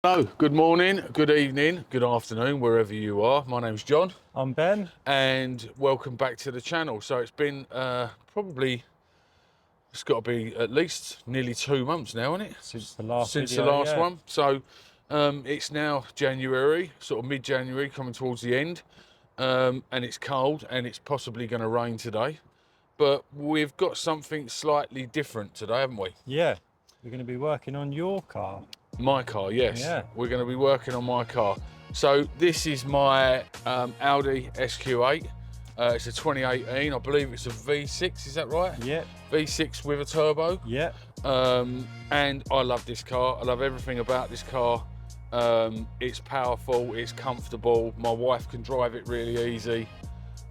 Hello, good morning, good evening, good afternoon, wherever you are. My name's John, I'm Ben. and welcome back to the channel. So it's been it's got to be at least nearly 2 months now, isn't it? Since the last Since the video, last yeah. one. So it's now January, sort of mid-January, coming towards the end, and it's cold, and it's possibly going to rain today. But we've got something slightly different today, haven't we? Yeah, we're going to be working on your car. My car, yes. Yeah. We're going to be working on my car. So this is my Audi SQ8. It's a 2018. I believe it's a V6. Is that right? Yeah, V6 with a turbo. yeah. And I love this car. I love everything about this car. It's powerful. It's comfortable. My wife can drive it really easy.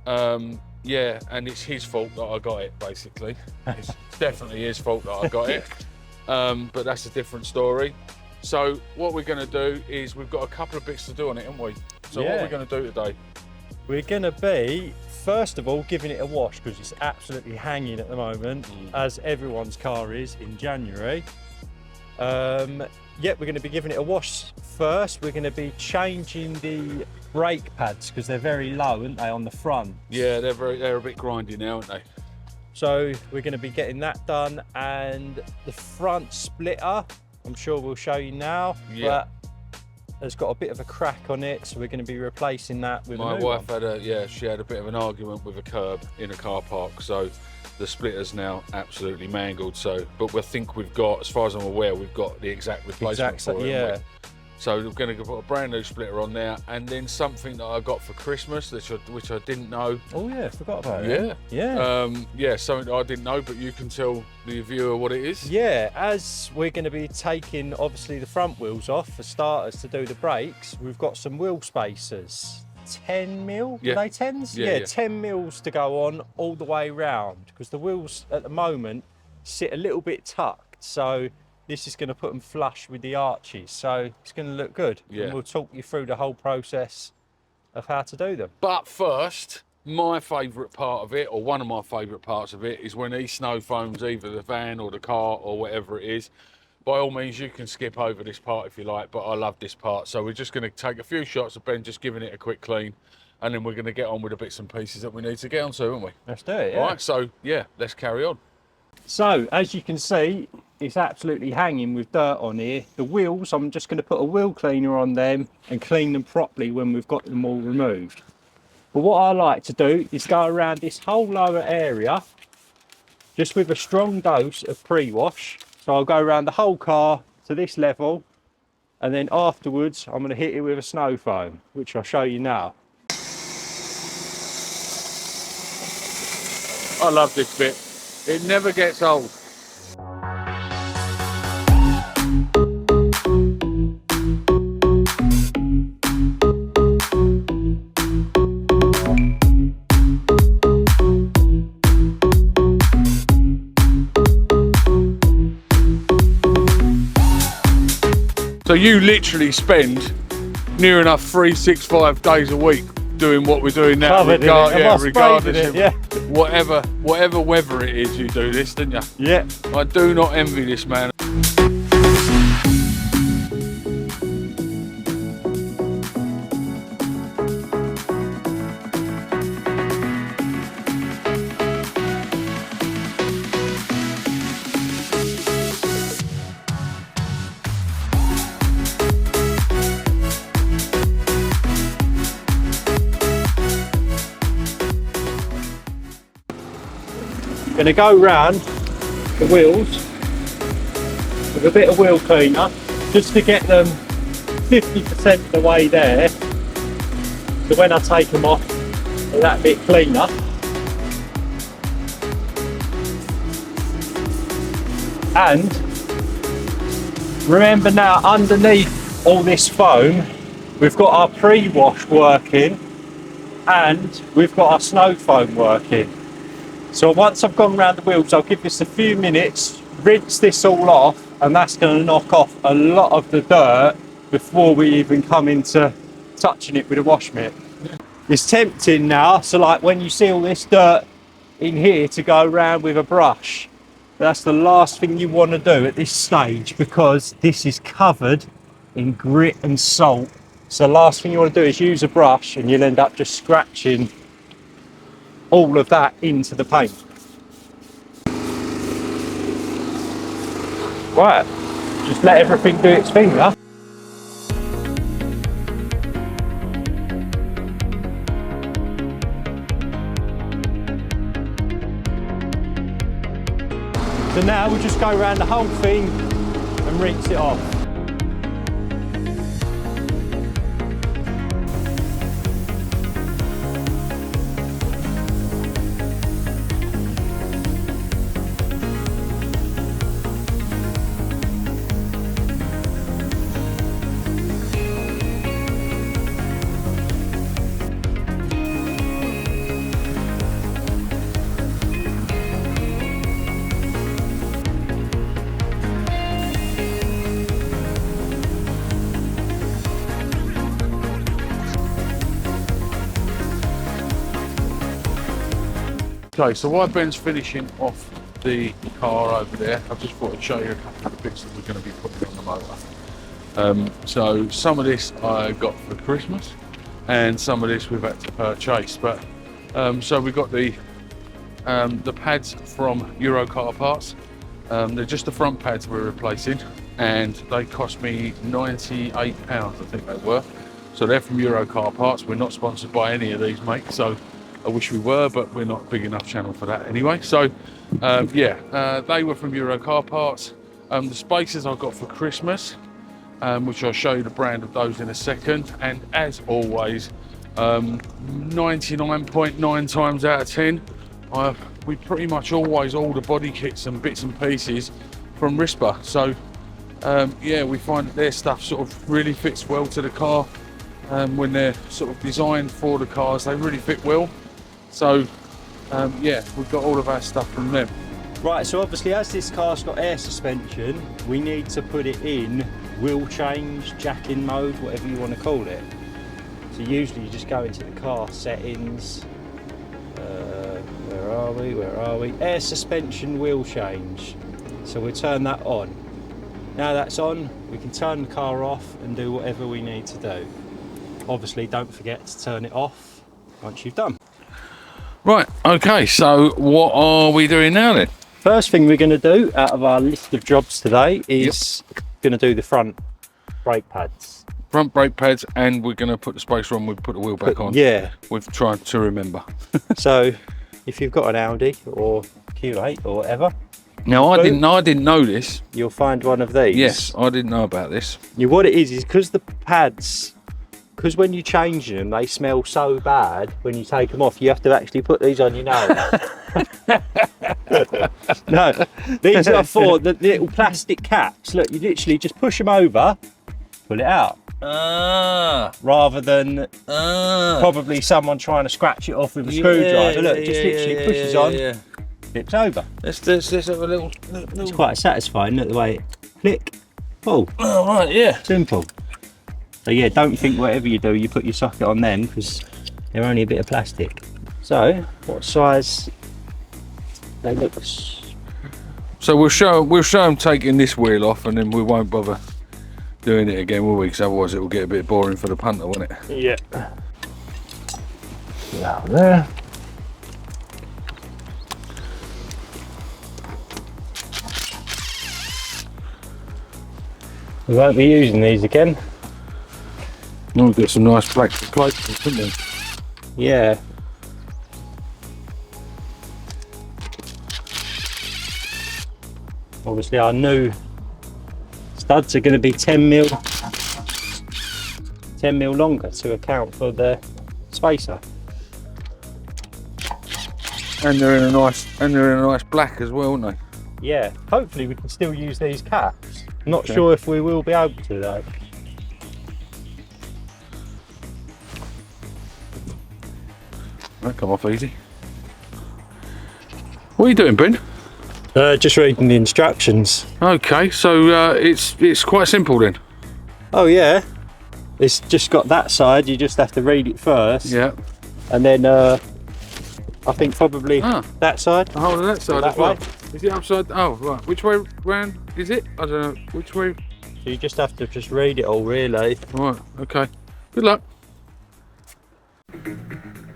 Yeah, and it's his fault that I got it. Basically, it's definitely his fault that I got it. But that's a different story. So what we're going to do is we've got a couple of bits to do on it, haven't we? So what are we going to do today? We're going to be, first of all, giving it a wash because it's absolutely hanging at the moment, as everyone's car is in January. Yeah, we're going to be giving it a wash first. We're going to be changing the brake pads because they're very low, aren't they, on the front? Yeah, they're a bit grindy now, aren't they? So we're going to be getting that done, and the front splitter, I'm sure we'll show you now, but has got a bit of a crack on it, so we're going to be replacing that with a new one. My wife she had a bit of an argument with a curb in a car park, so the splitter's now absolutely mangled. So, but we think we've got, as far as I'm aware, we've got the exact replacement for it. Yeah. So we're going to put a brand new splitter on there, and then something that I got for Christmas, which I didn't know. Oh yeah, forgot about it. Yeah, something that I didn't know, but you can tell the viewer what it is. Yeah, as we're going to be taking obviously the front wheels off for starters to do the brakes, we've got some wheel spacers. 10 mil, Yeah. Are they 10s? Yeah. 10 mils to go on all the way round because the wheels at the moment sit a little bit tucked. So this is going to put them flush with the arches, so it's going to look good. Yeah. And we'll talk you through the whole process of how to do them. But first, my favourite part of it, or one of my favourite parts of it, is when he snow foams either the van or the car or whatever it is. By all means, you can skip over this part if you like, but I love this part. So we're just going to take a few shots of Ben just giving it a quick clean, and then we're going to get on with the bits and pieces that we need to get onto, aren't we? Let's do it, yeah. All right, so yeah, let's carry on. So, as you can see, it's absolutely hanging with dirt on here. The wheels, I'm just going to put a wheel cleaner on them and clean them properly when we've got them all removed. But what I like to do is go around this whole lower area just with a strong dose of pre-wash. So I'll go around the whole car to this level, and then afterwards I'm going to hit it with a snow foam, which I'll show you now. I love this bit. It never gets old. So you literally spend near enough 365 days a week doing what we're doing now, regardless of whatever weather it is. You do this, don't you? Yeah. I do not envy this man. Going to go round the wheels with a bit of wheel cleaner just to get them 50% of the way there, so when I take them off they're that bit cleaner. And remember now, underneath all this foam we've got our pre-wash working and we've got our snow foam working. So once I've gone around the wheels, I'll give this a few minutes, rinse this all off, and that's going to knock off a lot of the dirt before we even come into touching it with a wash mitt. It's tempting now, so like when you see all this dirt in here, to go around with a brush. That's the last thing you want to do at this stage, because this is covered in grit and salt. So the last thing you want to do is use a brush and you'll end up just scratching all of that into the paint. Right, just let everything do its thing, yeah? So now we'll just go around the whole thing and rinse it off. Okay, so while Ben's finishing off the car over there, I just thought I'd show you a couple of the bits that we're going to be putting on the motor. So some of this I got for Christmas, and some of this we've had to purchase. But so we got the pads from Euro Car Parts. They're just the front pads we're replacing, and they cost me £98, I think they were. So they're from Euro Car Parts. We're not sponsored by any of these, mate. So I wish we were, but we're not a big enough channel for that anyway. So they were from Euro Car Parts. The spacers I got for Christmas, which I'll show you the brand of those in a second. And as always, 99.9 times out of 10, we pretty much always order body kits and bits and pieces from Rispa. So yeah, we find that their stuff sort of really fits well to the car. When they're sort of designed for the cars, they really fit well. So yeah, we've got all of our stuff from them. Right, so obviously as this car's got air suspension, we need to put it in wheel change, jack-in mode, whatever you want to call it. So usually you just go into the car settings, where are we? Air suspension wheel change. So we'll turn that on. Now that's on, we can turn the car off and do whatever we need to do. Obviously don't forget to turn it off once you've done. Right, okay, so what are we doing now then? First thing we're going to do out of our list of jobs today is going to do the front brake pads. Front brake pads, and we're going to put the spacer on, we'll put the wheel back on. Yeah. We've tried to remember. So if you've got an Audi or Q8 or whatever. Now I didn't know this. You'll find one of these. Yes, I didn't know about this. Yeah, what it is because the pads, because when you change them, they smell so bad when you take them off, you have to actually put these on your nose. No, these are for the little plastic caps. Look, you literally just push them over, pull it out. Rather than probably someone trying to scratch it off with a screwdriver. Look, just literally pushes on, flips over. Let's have a little. It's quite satisfying, look the way it click, pull. Oh, right, yeah. Simple. So yeah, don't think whatever you do, you put your socket on them because they're only a bit of plastic. So, what size? They look. So we'll show them taking this wheel off, and then we won't bother doing it again, will we? Because otherwise it will get a bit boring for the punter, won't it? Yeah. Down there. We won't be using these again. Oh, we've got some nice black plates, haven't we? Yeah. Obviously our new studs are going to be 10 mil longer to account for the spacer. And they're in a nice black as well, aren't they? Yeah. Hopefully we can still use these caps. Not sure if we will be able to though. That come off easy. What are you doing, Ben? Just reading the instructions. Okay, so it's quite simple then. Oh yeah, it's just got that side. You just have to read it first. Yeah. And then I think probably that side. The whole of that side that as well. way. Is it upside? Oh right. Which way round is it? I don't know. Which way? So you just have to just read it all, really. Right, okay. Good luck.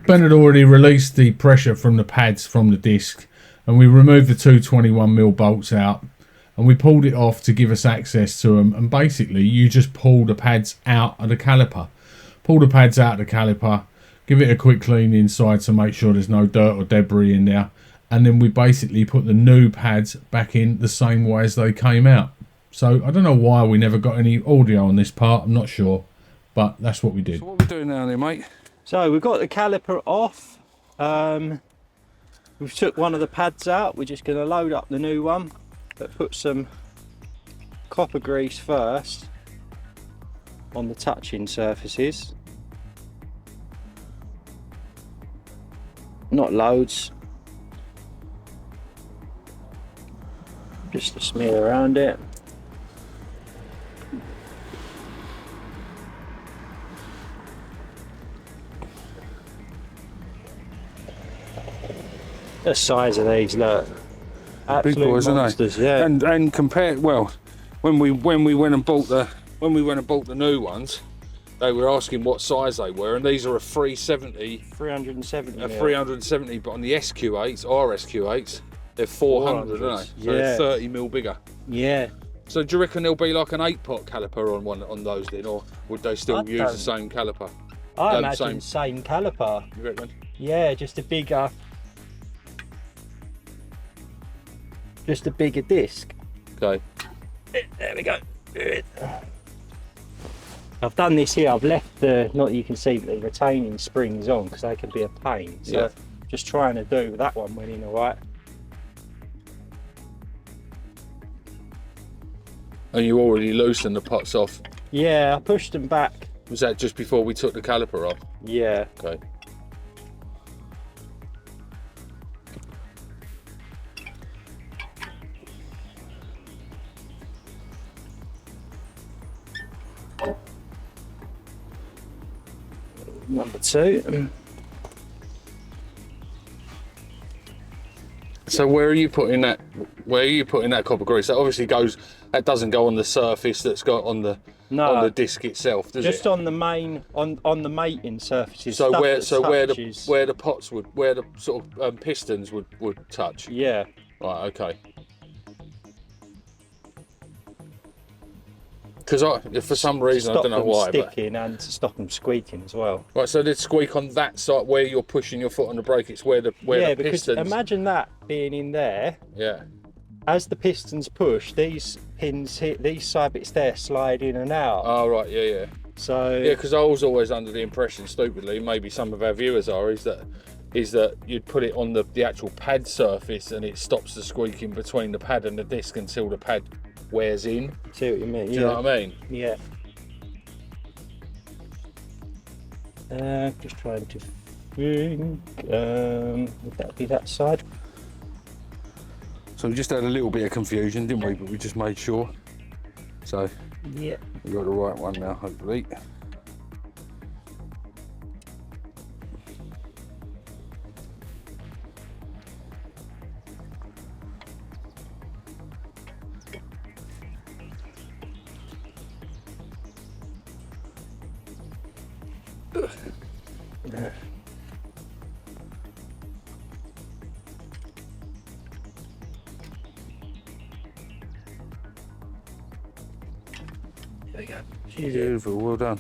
Ben had already released the pressure from the pads from the disc, and we removed the two 21mm bolts out, and we pulled it off to give us access to them. And basically you just pull the pads out of the caliper. Pull the pads out of the caliper, give it a quick clean inside to make sure there's no dirt or debris in there, and then we basically put the new pads back in the same way as they came out. So I don't know why we never got any audio on this part, I'm not sure, but that's what we did. So what are we doing now then, mate? So we've got the caliper off. We've took one of the pads out. We're just going to load up the new one, but put some copper grease first on the touching surfaces. Not loads, just to smear around it. The size of these, look, absolute Big boys, monsters, aren't they? yeah. And compared, well, when we went and bought the new ones, they were asking what size they were, and these are a 370, 370. a 370, but on the SQ8s, our SQ8s, they're 400, aren't they? So they're 30mm bigger. Yeah. So do you reckon there'll be like an 8-pot caliper on those then, or would they still use the same caliper? I imagine same caliper. You reckon? Yeah, just a bigger disc. Okay. There we go. I've done this here. I've left the, not you can see, the retaining springs on because they can be a pain. So Yeah. just trying to do that one went in all right. And you already loosened the pots off. Yeah, I pushed them back. Was that just before we took the caliper off? Yeah. Okay. Number 2. So where are you putting that? Where are you putting that copper grease? That obviously goes. That doesn't go on the surface that's got on the disc itself, does it? Just on the main on the mating surfaces. So stuff where that where the pots would, where the sort of pistons would touch. Yeah. Right. Okay. Because if for some reason I don't know why, but sticking and to stop them squeaking as well. right. So they'd squeak on that side where you're pushing your foot on the brake. It's where the because pistons. imagine that being in there. Yeah. As the pistons push, these pins hit these side bits there, slide in and out. Oh right. Yeah. Yeah. So Yeah, because I was always under the impression, stupidly, maybe some of our viewers are, is that you'd put it on the actual pad surface and it stops the squeaking between the pad and the disc until the pad wears in. see what you mean? Do you know what I mean? Yeah. Just trying to think. Would that be that side? So we just had a little bit of confusion, didn't we? But we just made sure. So Yeah. we got the right one now, hopefully. There we go. Beautiful, well done.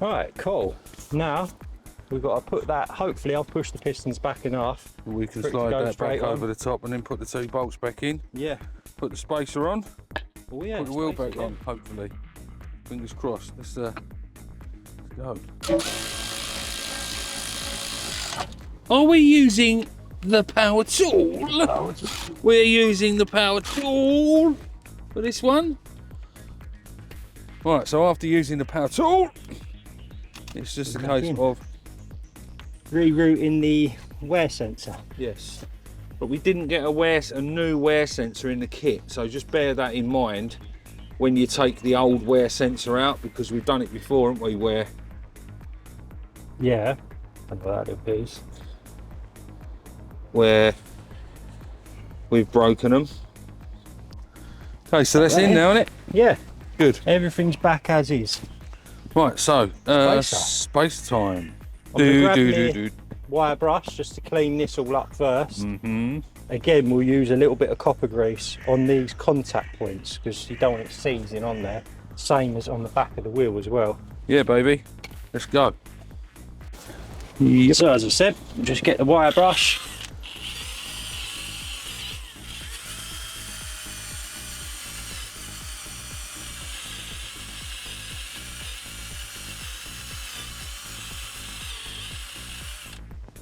Right, cool. Now we've got to put that. Hopefully, I'll push the pistons back enough. We can For it to slide go that back straight over on. the top and then put the two bolts back in. Yeah. Put the spacer on. Oh yeah. Put the wheel space back on, hopefully. Fingers crossed. Let's go. Are we using the power tool? We're using the power tool for this one. Right, so after using the power tool, it's just a case of Rerouting the wear sensor. yes. But we didn't get a new wear sensor in the kit, so just bear that in mind when you take the old wear sensor out, because we've done it before, haven't we? Where Yeah. And that little piece. where we've broken them. Okay, so that's in now, isn't it? Yeah, Good. everything's back as is. Right, so Spacer. space time. I'm gonna grab my wire brush just to clean this all up first. Again, we'll use a little bit of copper grease on these contact points because you don't want it seizing on there. Same as on the back of the wheel as well. Yeah, baby. Let's go. Yep. So as I said, just get the wire brush.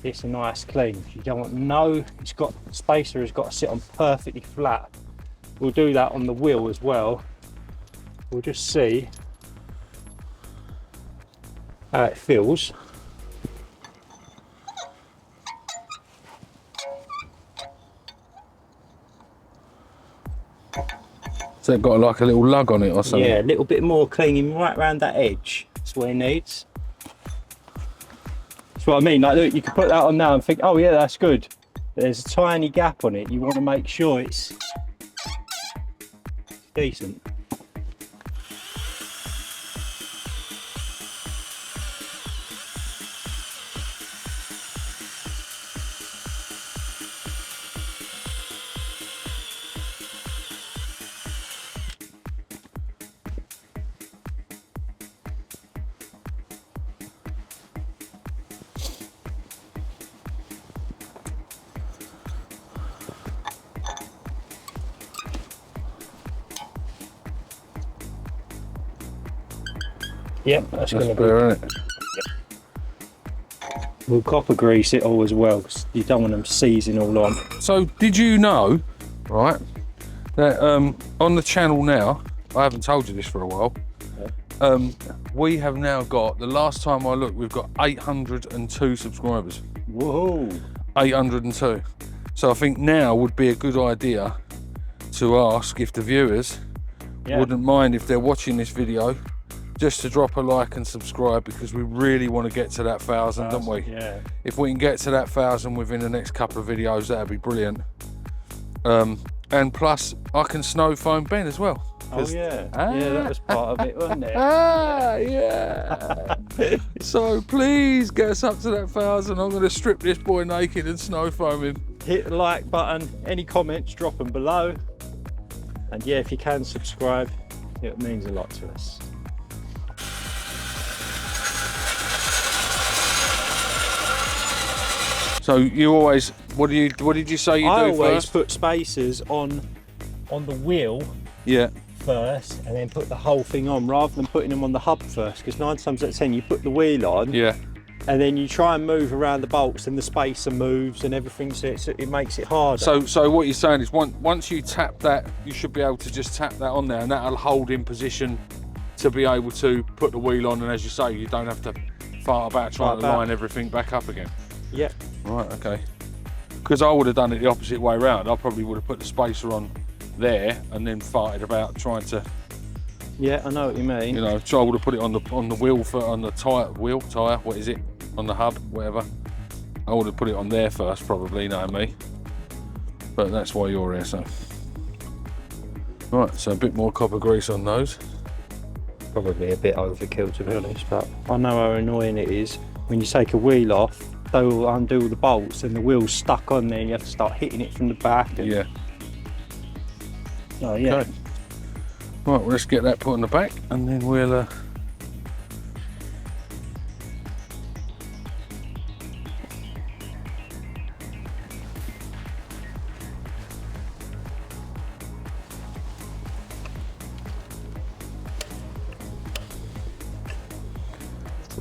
It's a nice clean. You don't want spacer has got to sit on perfectly flat. We'll do that on the wheel as well. We'll just see how it feels. So it got like a little lug on it or something? Yeah, a little bit more cleaning right around that edge. That's what it needs. That's what I mean. Like, look, you can put that on now and think, oh yeah, that's good. But there's a tiny gap on it. You want to make sure it's decent. Yep, that's going to be. Better, isn't it? We'll copper grease it all as well, because you don't want them seizing all on. So did you know, right, that on the channel now, I haven't told you this for a while, we have now got, the last time I looked, we've got 802 subscribers. Whoa! 802. So I think now would be a good idea to ask if the viewers wouldn't mind, if they're watching this video, just to drop a like and subscribe, because we really want to get to that 1,000, don't we? Yeah. If we can get to that 1,000 within the next couple of videos, that'd be brilliant. And plus, I can snow foam Ben as well. Oh yeah, yeah, that was part of it, wasn't it? Yeah. So please get us up to that 1,000. I'm going to strip this boy naked and snow foam him. Hit the like button. Any comments, drop them below. And yeah, if you can subscribe, it means a lot to us. So you always, what did you say you I do always first? put spacers on the wheel Yeah. first, and then put the whole thing on, rather than putting them on the hub first. Because 9 times out of 10, you put the wheel on, Yeah. and then you try and move around the bolts, and the spacer moves and everything, so it makes it harder. So what you're saying is once you tap that, you should be able to just tap that on there, and that'll hold in position to be able to put the wheel on. And as you say, you don't have to fart about trying to line everything back up again. Yeah. Right, okay. Because I would have done it the opposite way round. I probably would have put the spacer on there and then farted about trying to. Yeah, I know what you mean. You know, so I would have put it on the wheel on the tire, what is it? On the hub, whatever. I would have put it on there first, probably, knowing me. But that's why you're here, so. Right, so a bit more copper grease on those. Probably a bit overkill, to be honest, but I know how annoying it is when you take a wheel off. They will undo all the bolts and the wheel's stuck on there, and you have to start hitting it from the back. And... Yeah. Oh yeah. Okay. Right, well, let's get that put on the back, and then we'll.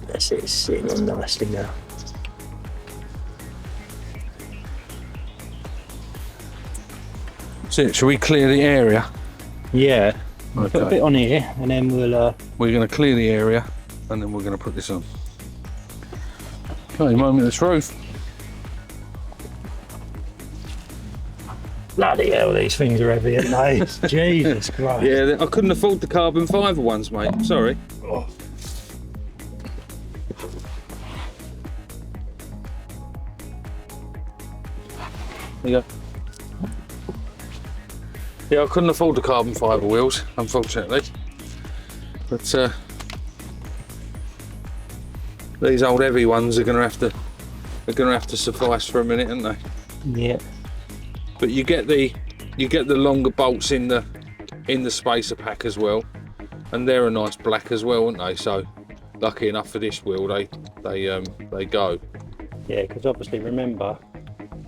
That's it, it's sitting on nicely now. So, shall we clear the area? Yeah. Okay. Put a bit on here, and then we'll. We're going to clear the area, and then we're going to put this on. Okay, moment of truth. Bloody hell, these things are heavy at night. Jesus Christ. Yeah, I couldn't afford the carbon fibre ones, mate. Sorry. Oh. There you go. Yeah, I couldn't afford the carbon fibre wheels, unfortunately. But these old heavy ones are going to have to suffice for a minute, aren't they? Yeah. But you get the longer bolts in the spacer pack as well, and they're a nice black as well, aren't they? So lucky enough for this wheel, they go. Yeah, because obviously remember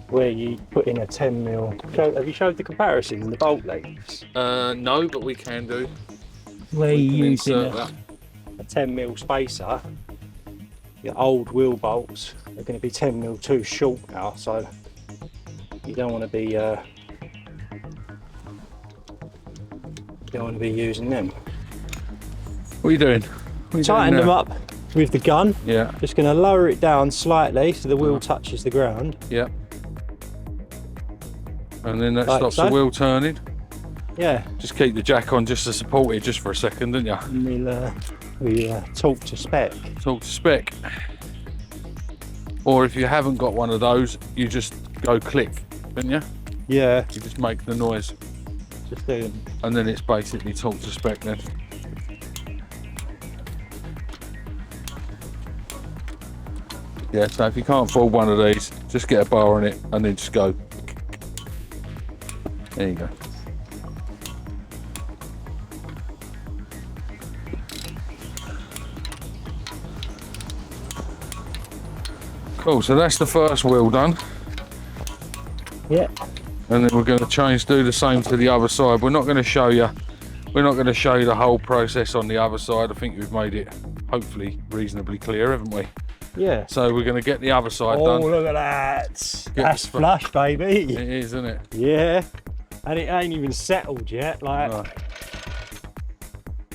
where you put in a 10mm. Have you showed the comparison in the bolt lengths? No, but we can do. Where We you can using insert a 10mm spacer, your old wheel bolts are going to be 10mm too short now, so you don't want to be using them. What are you doing? Tighten them up with the gun. Yeah. Just going to lower it down slightly so the wheel touches the ground. Yeah. And then that Like stops so. the wheel turning. Yeah. Just keep the jack on just to support it just for a second, didn't you? And we'll talk to spec. Talk to spec. Or if you haven't got one of those, you just go click, didn't you? Yeah. You just make the noise. Just doing. And then it's basically talk to spec then. Yeah, so if you can't afford one of these, just get a bar on it and then just go. There you go. Cool, so that's the first wheel done. Yeah. And then we're going to do the same to the other side. We're not going to show you the whole process on the other side. I think we've made it hopefully reasonably clear, haven't we? Yeah. So we're going to get the other side Oh, done. look at that. Get That's this flush, baby. It is, isn't it? Yeah. And it ain't even settled yet. Like. No.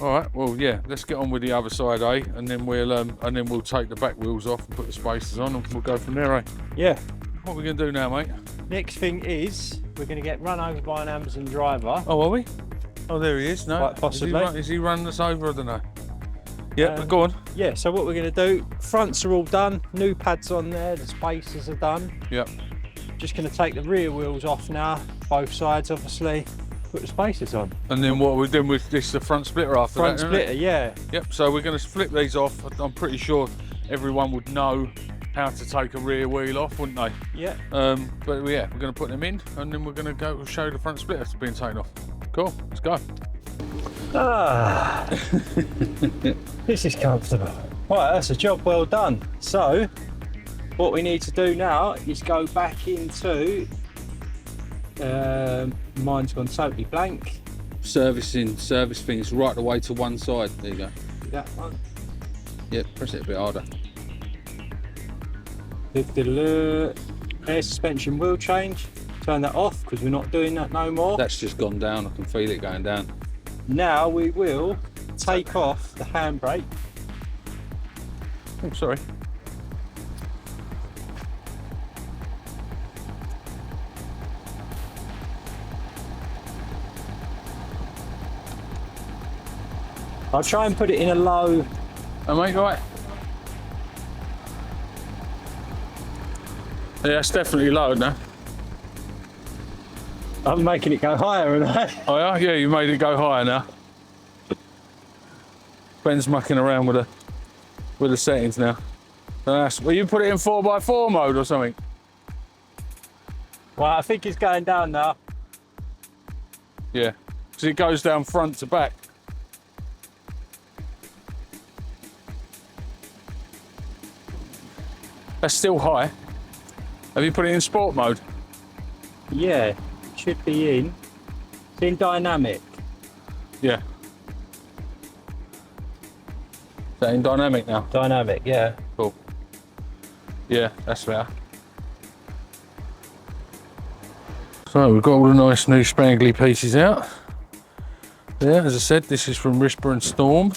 All right. Well, yeah. Let's get on with the other side, eh? And then we'll take the back wheels off and put the spacers on, and we'll go from there, eh? Yeah. What are we going to do now, mate? Next thing is we're going to get run over by an Amazon driver. Oh, are we? Oh, there he is. No, Quite possibly. Is he running us over? I don't know. Yeah, go on. Yeah, so what we're going to do, fronts are all done, new pads on there, the spacers are done. Yep. Just going to take the rear wheels off now, both sides obviously, put the spacers on. And then what we're doing with this, the front splitter after Front that, splitter, yeah. Yep, so we're going to flip these off. I'm pretty sure everyone would know how to take a rear wheel off, wouldn't they? Yeah. But yeah, we're going to put them in, and then we're going to go show the front splitter being taken off. Cool, let's go. Ah, this is comfortable. Right, that's a job well done. So, what we need to do now is go back into, mine's gone totally blank. Service things right away to one side. There you go. That one. Yep, press it a bit harder. Air suspension wheel change. Turn that off because we're not doing that no more. That's just gone down. I can feel it going down. Now we will take off the handbrake. Oh, sorry. I'll try and put it in a low. Oh, mate, right. Yeah, that's definitely low now. I'm making it go higher, and Oh yeah, yeah, you made it go higher now. Ben's mucking around with the settings now. Well, you put it in 4x4 mode or something. Well, I think it's going down now. Yeah, because it goes down front to back. That's still high. Have you put it in sport mode? Yeah, should be in. It's in dynamic. Yeah. Is that in dynamic now? Dynamic, yeah. Cool. Yeah, that's better. So we've got all the nice new spangly pieces out. There, as I said, this is from Risper and Storm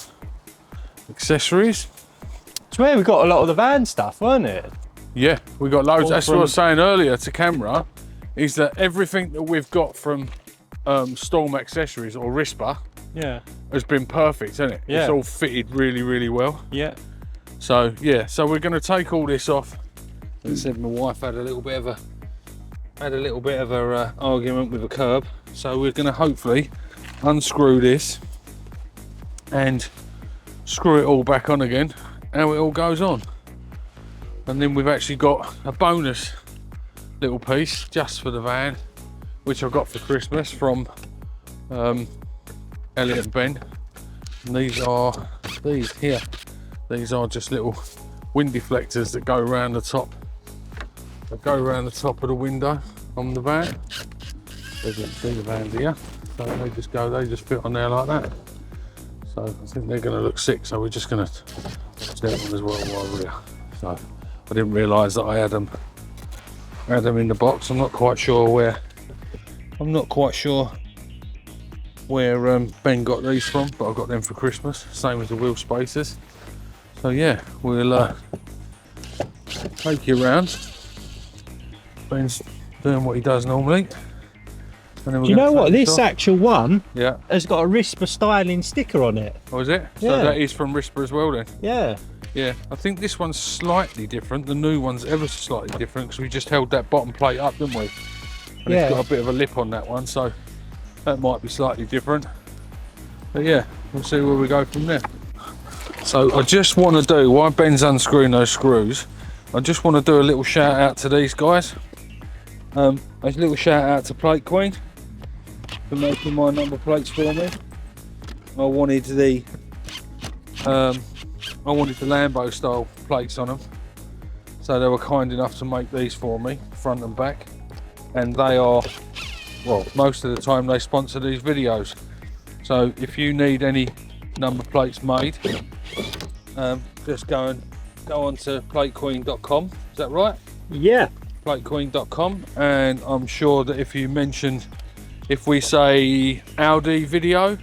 Accessories. It's where we got a lot of the van stuff, weren't it? Yeah, we got loads. All That's what I was saying earlier to camera, is that everything that we've got from Storm Accessories or Risper Yeah. has been perfect, hasn't it? Yeah. It's all fitted really, really well. Yeah. So yeah, so we're going to take all this off. As I said, my wife had a little bit of had a little bit of a argument with a curb, so we're going to hopefully unscrew this and screw it all back on again, how it all goes on. And then we've actually got a bonus little piece just for the van, which I got for Christmas from Elliot and Ben. And these are just little wind deflectors that go around the top. They go around the top of the window on the van. There's the van here, so they just fit on there like that. So I think they're going to look sick. So we're just going to put them on as well while we're here. So I didn't realise that I had them in the box. I'm not quite sure where Ben got these from, but I got them for Christmas. Same as the wheel spacers. So yeah, we'll take you around. Ben's doing what he does normally. And then Do you know what? This off. actual one Yeah. has got a RISPA styling sticker on it. Oh, is it? Yeah. So that is from Risper as well then? Yeah. Yeah. I think this one's slightly different. The new one's ever so slightly different because we just held that bottom plate up, didn't we? And Yeah. it's got a bit of a lip on that one, so that might be slightly different. But yeah, we'll see where we go from there. So I just want to do, while Ben's unscrewing those screws, I just want to do a little shout out to these guys. A little shout out to Plate Queen for making my number plates for me. I wanted the Lambo style plates on them, so they were kind enough to make these for me, front and back. And they are, well, most of the time they sponsor these videos. So if you need any number plates made, just go on to platequeen.com. Is that right? Yeah. Platequeen.com, and I'm sure that if we say Audi video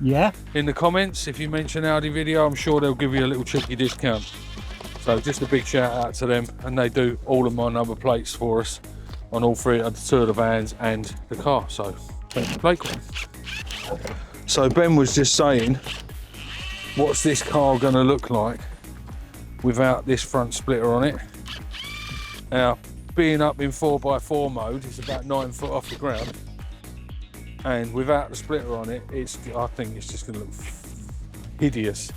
Yeah. in the comments, if you mention Audi video, I'm sure they'll give you a little cheeky discount. So just a big shout out to them, and they do all of my number plates for us on all three of the two of the vans and the car. So thank you, Plate Queen. So Ben was just saying, what's this car going to look like without this front splitter on it? Now, being up in 4x4 mode, it's about 9 foot off the ground, and without the splitter on it, I think it's just going to look hideous.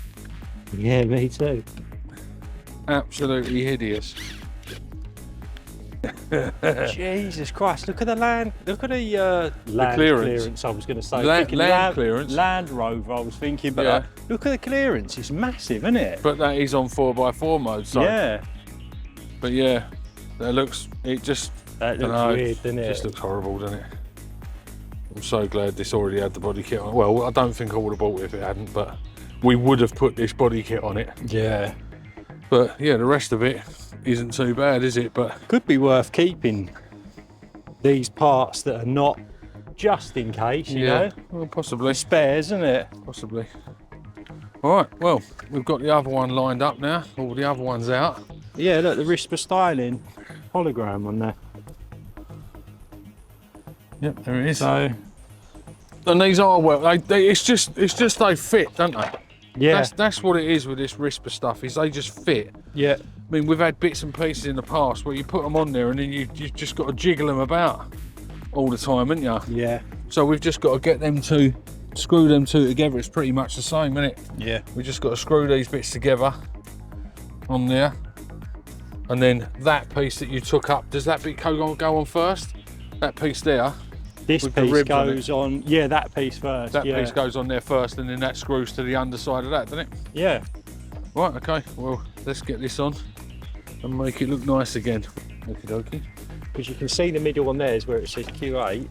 Yeah, me too. Absolutely hideous. Jesus Christ! Look at the land. Look at the land clearance. I was going to say Land clearance. Land Rover. I was thinking, but Yeah. look at the clearance. It's massive, isn't it? But that is on 4x4 mode, so. Yeah. But yeah, that looks weird, doesn't it it? just looks horrible, doesn't it? I'm so glad this already had the body kit on. Well, I don't think I would have bought it if it hadn't, but we would have put this body kit on it. Yeah. But yeah, the rest of it isn't too bad, is it? But Could be worth keeping these parts that are not just in case, you know? well, possibly. Spares, isn't it? Possibly. All right, well, we've got the other one lined up now. All the other ones out. Yeah, look, the RISPA styling hologram on there. Yep, there it is. So, And these are, well, it's just they fit, don't they? yeah, That's what it is with this RISPA stuff, is they just fit. yeah, I mean, we've had bits and pieces in the past where you put them on there and then you've just got to jiggle them about all the time, haven't you? yeah, So we've just got to get them to screw them two together. It's pretty much the same, isn't it? yeah. We just got to screw these bits together on there, and then that piece that you took up, does that bit go on first? That piece there, This with the piece ribs on goes on, yeah, that piece first. that yeah. piece goes on there first, and then that screws to the underside of that, doesn't it? Yeah, Right, okay, well, let's get this on and make it look nice again. Okie dokie. because you can see the middle one there is where it says Q8.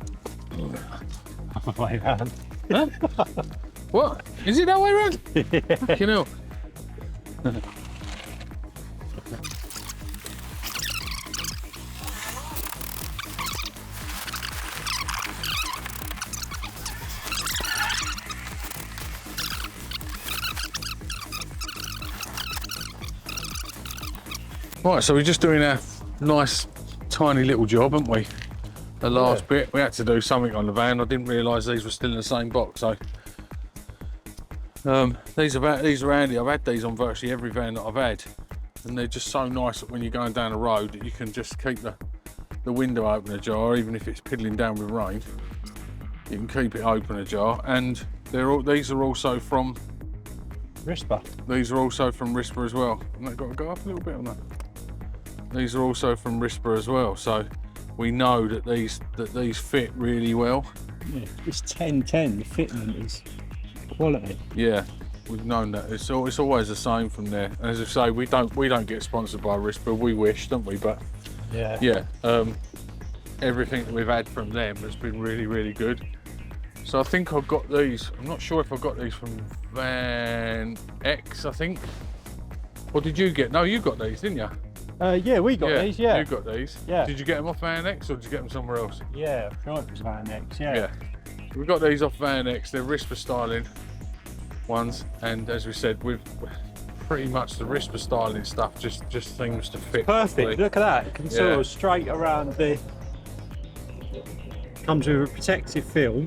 Way round. Huh? What? Is it that way around? Fucking hell. Right, so we're just doing a nice tiny little job, haven't we? The last bit, we had to do something on the van. I didn't realise these were still in the same box, so these are handy. I've had these on virtually every van that I've had, and they're just so nice that when you're going down the road that you can just keep the the window open ajar, even if it's piddling down with rain. You can keep it open ajar, and these are also from Rispa. These are also from Rispa as well. And they've got to go up a little bit on that. These are also from Rispa as well, so we know that these fit really well. Yeah, it's 10-10. The fitment is quality. Yeah, we've known that. It's always the same from there. And as I say, we don't get sponsored by Rispa. We wish, don't we? But Yeah. everything that we've had from them has been really, really good. So I think I've got these. I'm not sure if I got these from Van X, I think. Or did you get? No, you got these, didn't you? Yeah, we got these. Yeah. You got these. Yeah. Did you get them off Van X or did you get them somewhere else? Yeah, I'm sure it was Van X. Yeah. Yeah. We got these off Van X. They're Rispa styling ones, and as we said, we've pretty much the Rispa styling stuff just seems to fit. Perfect. properly. Look at that. It can sort Yeah. of straight around the. Comes with a protective film.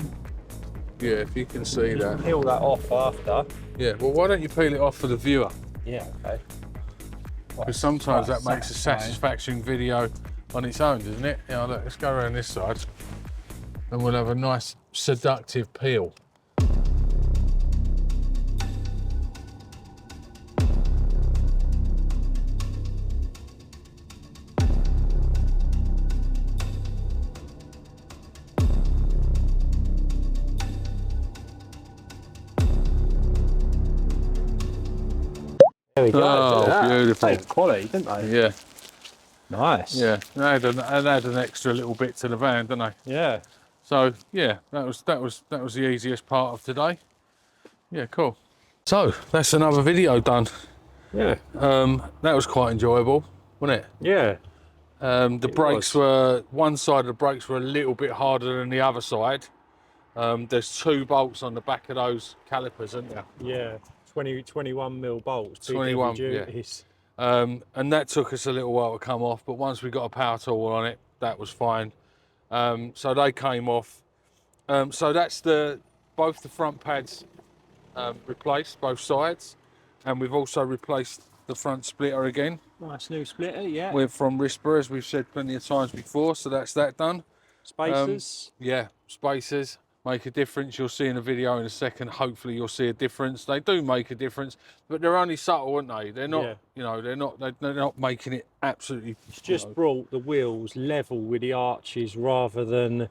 Yeah, if you can see that. Peel that off after. Yeah. Well, why don't you peel it off for the viewer? Yeah. Okay. Because sometimes quite that makes a satisfying. satisfaction video on its own, doesn't it? Yeah, look, let's go around this side and we'll have a nice seductive peel. There we go. Oh, Look at that. beautiful. Same quality, didn't they? Yeah, Nice. yeah. They add an extra little bit to the van, don't they? Yeah. So yeah, that was the easiest part of today. Yeah, cool. So that's another video done. Yeah. That was quite enjoyable, wasn't it? Yeah. The brakes were, one side of the brakes were a little bit harder than the other side. There's 2 bolts on the back of those calipers, isn't there? Yeah. 21mm bolts. 21, yeah. And that took us a little while to come off, but once we got a power tool on it, that was fine. So they came off. So that's both the front pads replaced, both sides, and we've also replaced the front splitter again. Nice new splitter, yeah. We're from Rispa, as we've said plenty of times before, so that's that done. Spacers. Yeah, spacers make a difference. You'll see in the video in a second. Hopefully you'll see a difference. They do make a difference, but they're only subtle, aren't they? They're not, Yeah. you know, they're not making it absolutely. It's just brought the wheels level with the arches rather than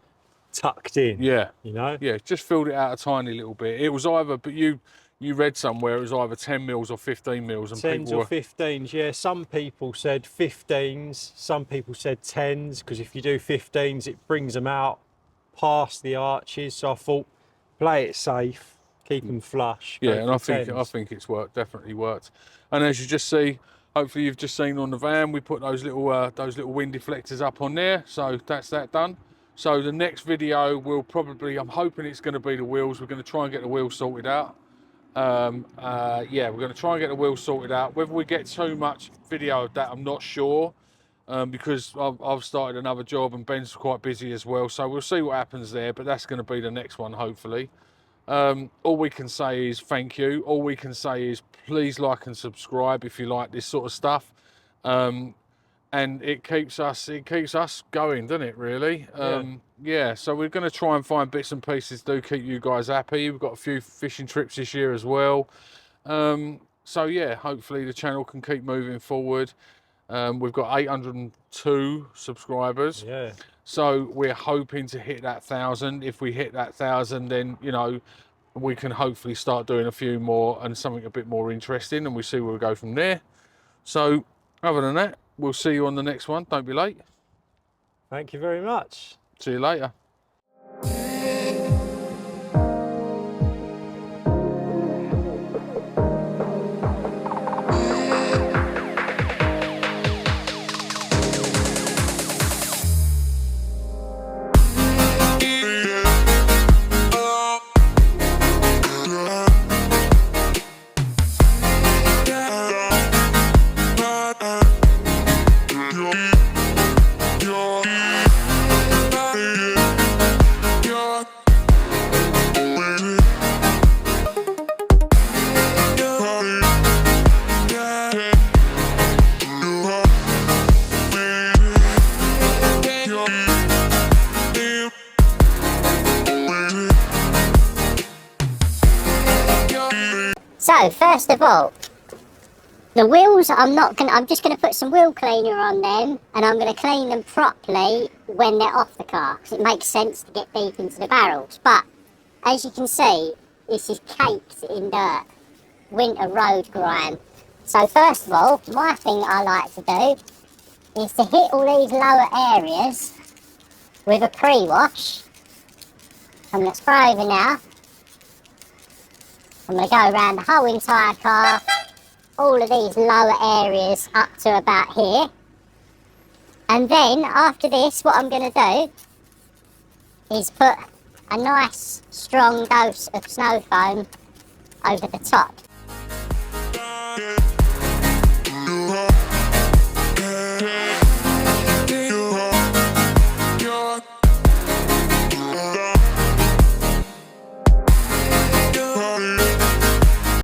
tucked in. Yeah, You know? yeah, just filled it out a tiny little bit. It was either, but you read somewhere it was either 10 mils or 15 mils, and 10s people or were, 15s, yeah. Some people said 15s, some people said 10s, because if you do 15s, it brings them out past the arches. So I thought, play it safe, keep them flush. yeah, go and I for think 10s. it's worked, definitely worked. And as you just see, hopefully you've just seen on the van, we put those little wind deflectors up on there. So that's that done. So the next video will probably, I'm hoping it's going to be the wheels. We're going to try and get the wheels sorted out. Yeah, we're going to try and get the wheels sorted out. Whether we get too much video of that, I'm not sure, because I've started another job and Ben's quite busy as well. So we'll see what happens there, but that's going to be the next one, hopefully. All we can say is thank you. All we can say is please like and subscribe if you like this sort of stuff. And it keeps us going, doesn't it, really? Yeah, so we're going to try and find bits and pieces to keep you guys happy. We've got a few fishing trips this year as well. So yeah, hopefully the channel can keep moving forward. We've got 802 subscribers. Yeah. So we're hoping to hit that 1,000. If we hit that 1,000, then, you know, we can hopefully start doing a few more and something a bit more interesting, and we see where we go from there. So other than that, we'll see you on the next one. Don't be late. Thank you very much. See you later. Yeah. So first of all, the wheels, I'm just gonna put some wheel cleaner on them, and I'm gonna clean them properly when they're off the car, because it makes sense to get deep into the barrels. But as you can see, this is caked in dirt, winter road grime. So first of all, my thing I like to do is to hit all these lower areas with a pre-wash. I'm gonna spray over now. I'm gonna go around the whole entire car, all of these lower areas up to about here. And then after this, what I'm gonna do is put a nice strong dose of snow foam over the top.